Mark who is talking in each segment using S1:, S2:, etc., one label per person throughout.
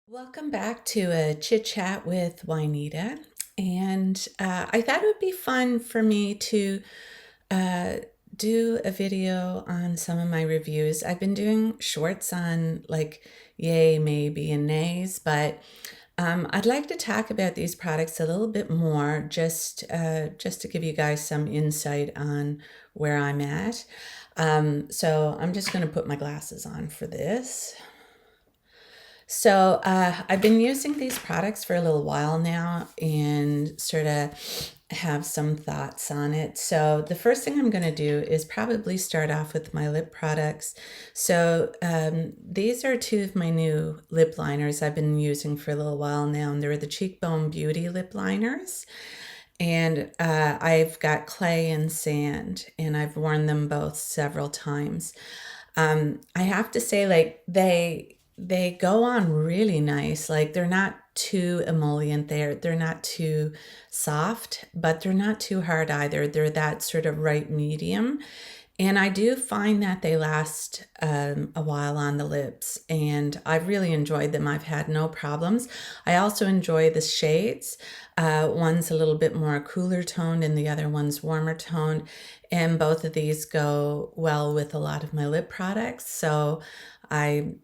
S1: Welcome back to a Chit Chat with Juanita. And I thought it would be fun for me to uh, do a video on some of my reviews. I've been doing shorts on like yay, maybe, and nays, but I'd like to talk about these products a little bit more, just to give you guys some insight on where I'm at. So I'm just going to put my glasses on for this. So I've been using these products for a little while now and sort of have some thoughts on it. So the first thing I'm going to do is probably start off with my lip products. So these are two of my new lip liners I've been using for a little while now, and they're the Cheekbone Beauty lip liners. And I've got clay and sand, and I've worn them both several times. I have to say, like they go on really nice. Like they're not too emollient. They're not too soft, but they're not too hard either. They're that sort of right medium. And I do find that they last a while on the lips, and I've really enjoyed them. I've had no problems. I also enjoy the shades. One's a little bit more cooler toned, and the other one's warmer toned. And both of these go well with a lot of my lip products. So I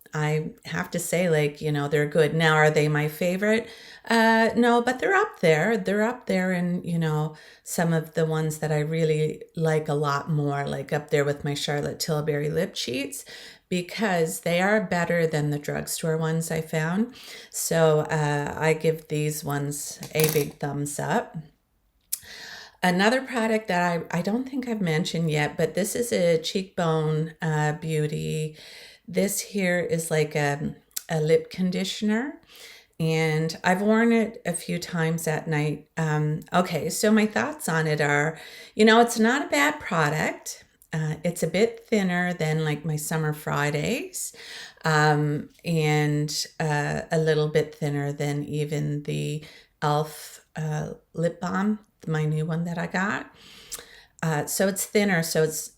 S1: have to say, like, they're good. Now, are they my favorite? No, but they're up there. They're up there, and some of the ones that I really like a lot more, like up there with my Charlotte Tilbury lip cheats, because they are better than the drugstore ones I found. So I give these ones a big thumbs up. Another product that I don't think I've mentioned yet, but this is a Cheekbone Beauty. This here is like a lip conditioner, and I've worn it a few times at night. Okay, so my thoughts on it are, it's not a bad product. It's a bit thinner than like my Summer Fridays, and a little bit thinner than even the e.l.f. Lip Balm, my new one that I got. So it's thinner, so it's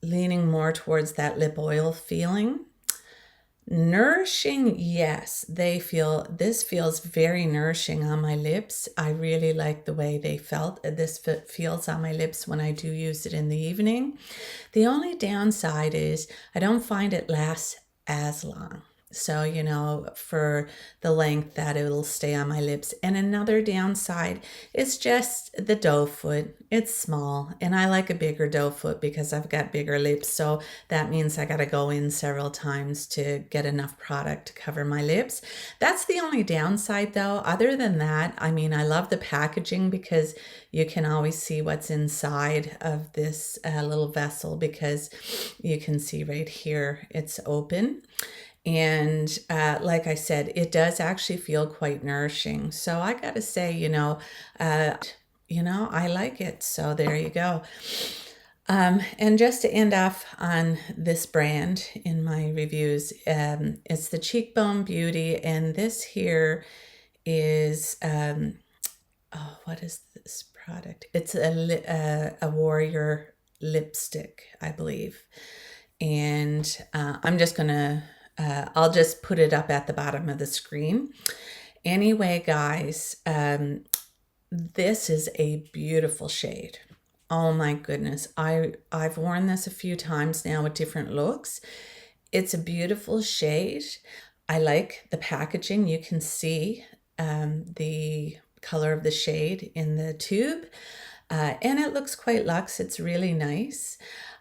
S1: leaning more towards that lip oil feeling. Nourishing, yes, this feels very nourishing on my lips. I really like the way this feels on my lips when I do use it in the evening. The only downside is I don't find it lasts as long. So, for the length that it'll stay on my lips. And another downside is just the doe foot. It's small, and I like a bigger doe foot because I've got bigger lips. So that means I got to go in several times to get enough product to cover my lips. That's the only downside, though. Other than that, I mean, I love the packaging because you can always see what's inside of this little vessel, because you can see right here it's open. And like I said, it does actually feel quite nourishing. So I got to say, I like it. So there you go. And just to end off on this brand in my reviews, it's the Cheekbone Beauty, and this here is what is this product? It's a Warrior lipstick, I believe, and I'm just gonna. I'll just put it up at the bottom of the screen. Anyway, guys, this is a beautiful shade. Oh my goodness. I've worn this a few times now with different looks. It's a beautiful shade. I like the packaging. You can see the color of the shade in the tube. And it looks quite luxe. It's really nice.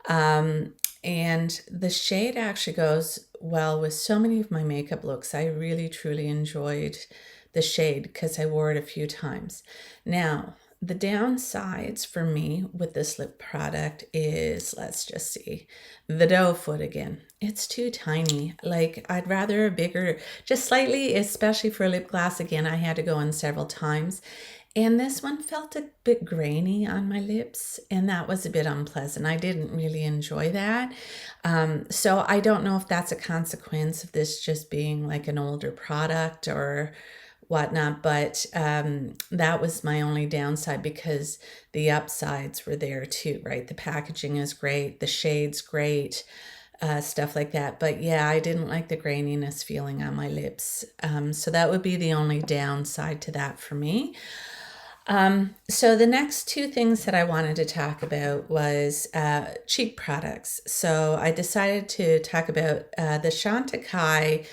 S1: And the shade actually goes well with so many of my makeup looks. I really, truly enjoyed the shade because I wore it a few times. Now, the downsides for me with this lip product is, let's just see, the doe foot again. It's too tiny. Like, I'd rather a bigger, just slightly, especially for lip gloss. Again, I had to go in several times. And this one felt a bit grainy on my lips, and that was a bit unpleasant. I didn't really enjoy that. So I don't know if that's a consequence of this just being like an older product or whatnot, but that was my only downside, because the upsides were there too, right? The packaging is great, the shade's great. stuff like that. But yeah, I didn't like the graininess feeling on my lips. So that would be the only downside to that for me. So the next two things that I wanted to talk about was cheek products. So I decided to talk about the Chantecaille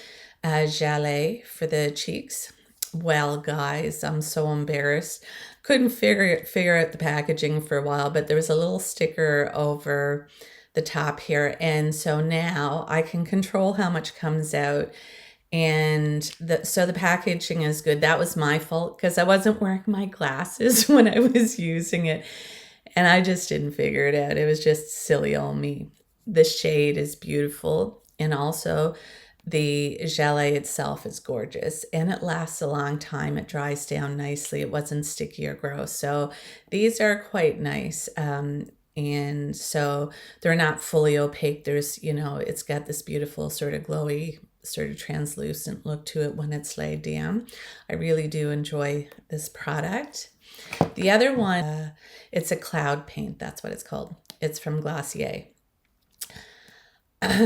S1: Gele for the cheeks. Well, guys, I'm so embarrassed. Couldn't figure out the packaging for a while, but there was a little sticker over the top here, and so now I can control how much comes out. And so the packaging is good. That was my fault because I wasn't wearing my glasses when I was using it, and I just didn't figure it out. It was just silly on me. The shade is beautiful, and also the gelée itself is gorgeous, and it lasts a long time. It dries down nicely. It wasn't sticky or gross. So these are quite nice. And so they're not fully opaque. There's, it's got this beautiful sort of glowy, sort of translucent look to it when it's laid down. I really do enjoy this product. The other one, it's a cloud paint. That's what it's called. It's from Glossier.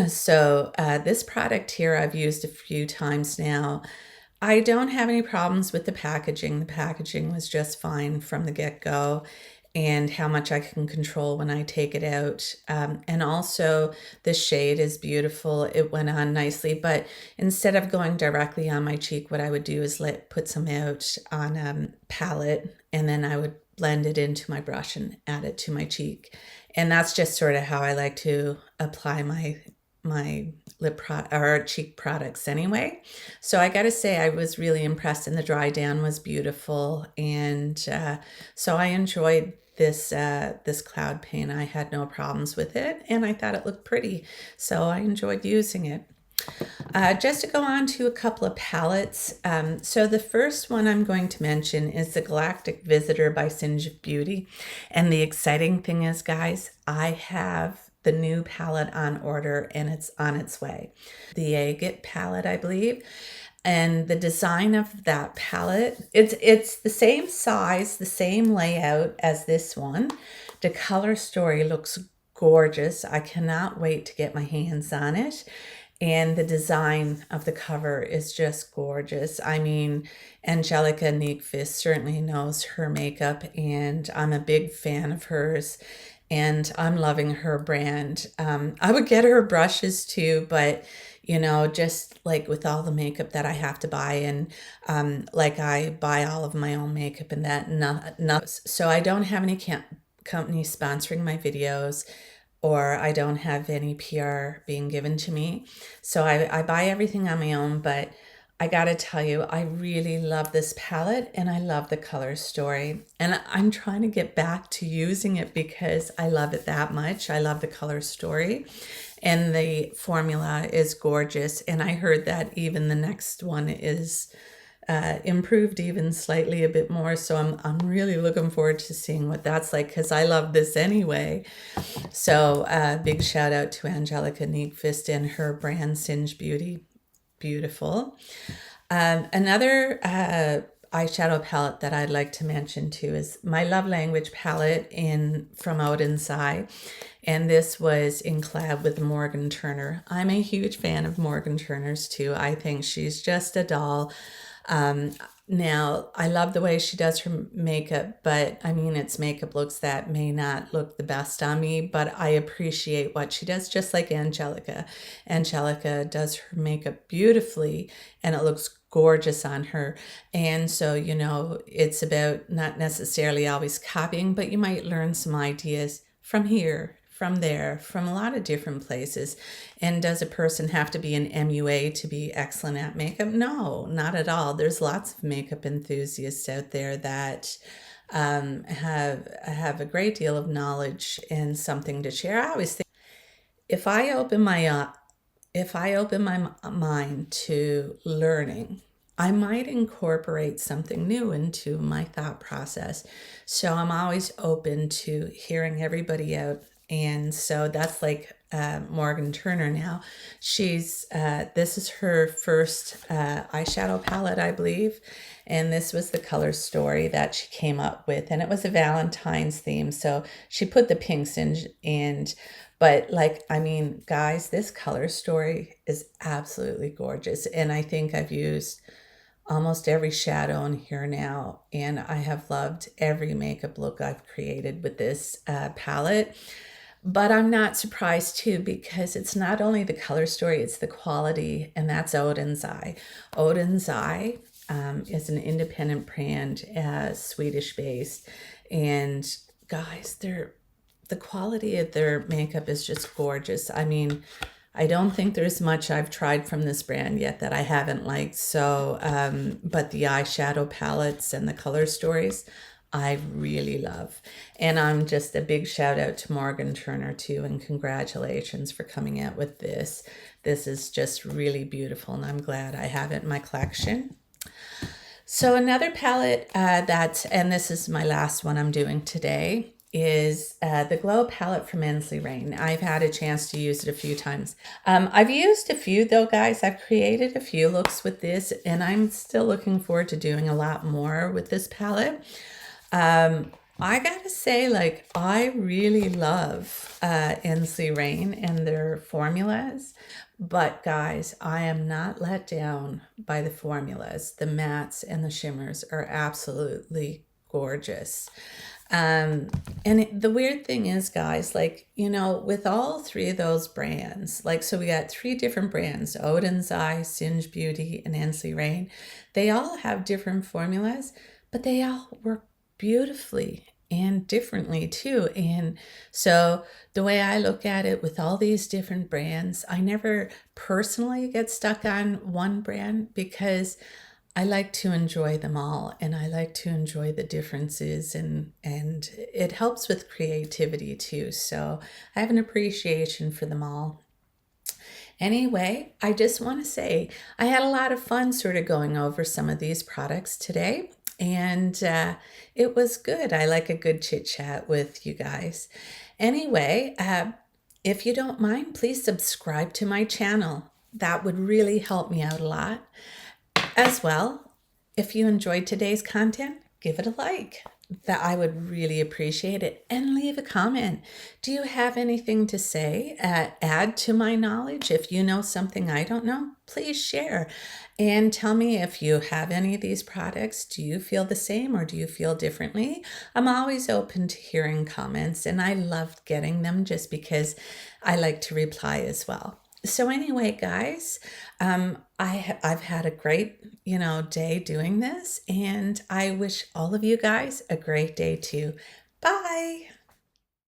S1: So this product here I've used a few times now. I don't have any problems with the packaging. The packaging was just fine from the get-go, and how much I can control when I take it out. And also the shade is beautiful. It went on nicely, but instead of going directly on my cheek, what I would do is put some out on a palette, and then I would blend it into my brush and add it to my cheek. And that's just sort of how I like to apply my lip or cheek products anyway. So I got to say I was really impressed, and the dry down was beautiful. And so I enjoyed this cloud paint. I had no problems with it, and I thought it looked pretty. So I enjoyed using it. Just to go on to a couple of palettes. So the first one I'm going to mention is the Galactic Visitor by Singe Beauty. And the exciting thing is, guys, I have the new palette on order, and it's on its way. The Agate palette, I believe. And the design of that palette, it's the same size, the same layout as this one. The color story looks gorgeous. I cannot wait to get my hands on it. And the design of the cover is just gorgeous. I mean, Angelica Nyqvist certainly knows her makeup, and I'm a big fan of hers, and I'm loving her brand. I would get her brushes too, but just like with all the makeup that I have to buy, and like I buy all of my own makeup and that, not so I don't have any company sponsoring my videos, or I don't have any PR being given to me. So I buy everything on my own, but I gotta tell you, I really love this palette, and I love the color story. And I'm trying to get back to using it because I love it that much. I love the color story, and the formula is gorgeous. And I heard that even the next one is improved even slightly a bit more. So I'm really looking forward to seeing what that's like, because I love this anyway. So big shout out to Angelica Nyqvist and her brand Singe Beauty. Beautiful. Another eyeshadow palette that I'd like to mention too is my Love Language palette from Oden's Eye. And this was in collab with Morgan Turner. I'm a huge fan of Morgan Turner's too. I think she's just a doll. Now, I love the way she does her makeup, but I mean, it's makeup looks that may not look the best on me, but I appreciate what she does, just like Angelica. Angelica does her makeup beautifully, and it looks gorgeous on her. And so, it's about not necessarily always copying, but you might learn some ideas from here, from there, from a lot of different places. And does a person have to be an MUA to be excellent at makeup? No, not at all. There's lots of makeup enthusiasts out there that have a great deal of knowledge and something to share. I always think if I open my mind to learning, I might incorporate something new into my thought process. So I'm always open to hearing everybody out. And so that's like Morgan Turner now. This is her first eyeshadow palette, I believe. And this was the color story that she came up with. And it was a Valentine's theme. So she put the pinks in, and But like, I mean, guys, this color story is absolutely gorgeous. And I think I've used almost every shadow in here now, and I have loved every makeup look I've created with this palette. But I'm not surprised too, because it's not only the color story, it's the quality, and that's Oden's Eye. Oden's Eye is an independent brand, Swedish based, and guys, the quality of their makeup is just gorgeous. I mean, I don't think there's much I've tried from this brand yet that I haven't liked. So, but the eyeshadow palettes and the color stories, I really love. And I'm just a big shout out to Morgan Turner too, and congratulations for coming out with this. This is just really beautiful, and I'm glad I have it in my collection. So another palette and this is my last one I'm doing today, is the Glow palette from Ensley. I've had a chance to use it a few times. I've used a few though, guys. I've created a few looks with this, and I'm still looking forward to doing a lot more with this palette. I gotta say, like, I really love Ensley and their formulas. But guys, I am not let down by the formulas. The mattes and the shimmers are absolutely gorgeous. The weird thing is, guys, like, you know, with all three of those brands, like, so we got three different brands, Oden's Eye, Singe Beauty, and Ensley. They all have different formulas, but they all work beautifully and differently too. And so the way I look at it, with all these different brands, I never personally get stuck on one brand, because I like to enjoy them all, and I like to enjoy the differences, and it helps with creativity too. So I have an appreciation for them all. Anyway, I just want to say I had a lot of fun sort of going over some of these products today, and it was good. I like a good chit chat with you guys. Anyway, if you don't mind, please subscribe to my channel. That would really help me out a lot. As well, if you enjoyed today's content, give it a like. That I would really appreciate it, and leave a comment. Do you have anything to say? Add to my knowledge. If you know something I don't know, please share, and tell me if you have any of these products. Do you feel the same, or do you feel differently? I'm always open to hearing comments, and I love getting them just because I like to reply as well. So anyway, guys, I've had a great, day doing this, and I wish all of you guys a great day too. Bye.